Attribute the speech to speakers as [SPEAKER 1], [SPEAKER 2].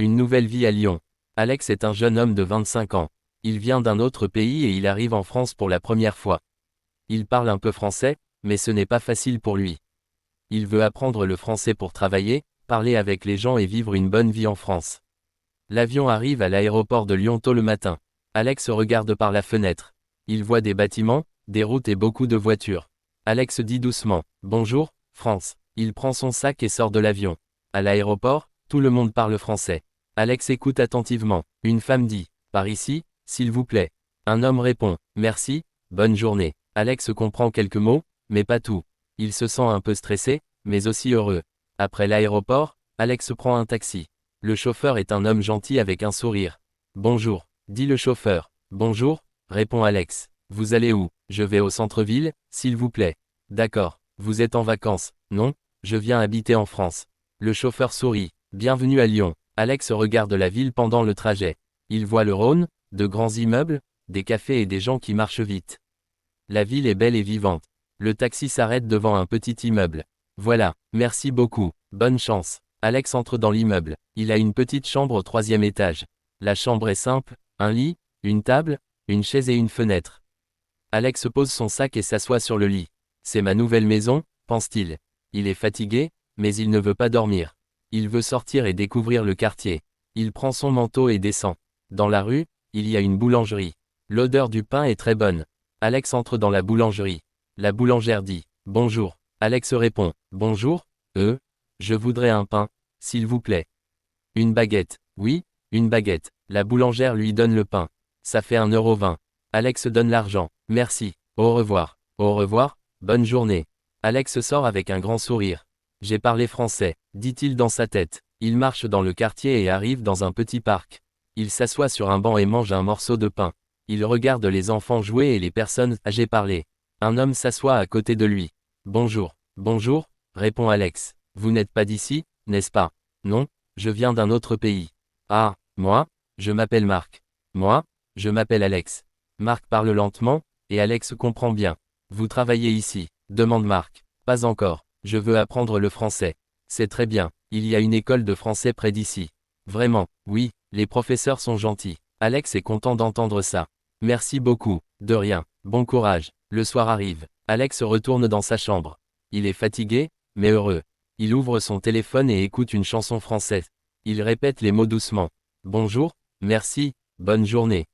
[SPEAKER 1] Une nouvelle vie à Lyon. Alex est un jeune homme de 25 ans. Il vient d'un autre pays et il arrive en France pour la première fois. Il parle un peu français, mais ce n'est pas facile pour lui. Il veut apprendre le français pour travailler, parler avec les gens et vivre une bonne vie en France. L'avion arrive à l'aéroport de Lyon tôt le matin. Alex regarde par la fenêtre. Il voit des bâtiments, des routes et beaucoup de voitures. Alex dit doucement « Bonjour, France ». Il prend son sac et sort de l'avion. À l'aéroport, tout le monde parle français. Alex écoute attentivement. Une femme dit « Par ici, s'il vous plaît ». Un homme répond « Merci, bonne journée ». Alex comprend quelques mots, mais pas tout. Il se sent un peu stressé, mais aussi heureux. Après l'aéroport, Alex prend un taxi. Le chauffeur est un homme gentil avec un sourire. « Bonjour », dit le chauffeur. « Bonjour », répond Alex. « Vous allez où ? Je vais au centre-ville, s'il vous plaît. » « D'accord. Vous êtes en vacances ? Non, je viens habiter en France. » Le chauffeur sourit. « Bienvenue à Lyon. » Alex regarde la ville pendant le trajet. Il voit le Rhône, de grands immeubles, des cafés et des gens qui marchent vite. La ville est belle et vivante. Le taxi s'arrête devant un petit immeuble. Voilà, merci beaucoup, bonne chance. Alex entre dans l'immeuble. Il a une petite chambre au 3e étage. La chambre est simple, un lit, une table, une chaise et une fenêtre. Alex pose son sac et s'assoit sur le lit. C'est ma nouvelle maison, pense-t-il. Il est fatigué, mais il ne veut pas dormir. Il veut sortir et découvrir le quartier. Il prend son manteau et descend. Dans la rue, il y a une boulangerie. L'odeur du pain est très bonne. Alex entre dans la boulangerie. La boulangère dit « Bonjour ». Alex répond « Bonjour, je voudrais un pain, s'il vous plaît. » Une baguette. Oui, une baguette. La boulangère lui donne le pain. Ça fait 1,20 €. Alex donne l'argent. Merci. Au revoir. Au revoir, bonne journée. Alex sort avec un grand sourire. J'ai parlé français, dit-il dans sa tête. Il marche dans le quartier et arrive dans un petit parc. Il s'assoit sur un banc et mange un morceau de pain. Il regarde les enfants jouer et les personnes âgées parler. Un homme s'assoit à côté de lui. Bonjour. Bonjour, répond Alex. Vous n'êtes pas d'ici, n'est-ce pas? Non, je viens d'un autre pays. Ah, moi, je m'appelle Marc. Moi, je m'appelle Alex. Marc parle lentement, et Alex comprend bien. Vous travaillez ici? Demande Marc. Pas encore, je veux apprendre le français. C'est très bien, il y a une école de français près d'ici. Vraiment, oui, les professeurs sont gentils. Alex est content d'entendre ça. Merci beaucoup, de rien, bon courage. Le soir arrive. Alex retourne dans sa chambre. Il est fatigué, mais heureux. Il ouvre son téléphone et écoute une chanson française. Il répète les mots doucement. Bonjour, merci, bonne journée.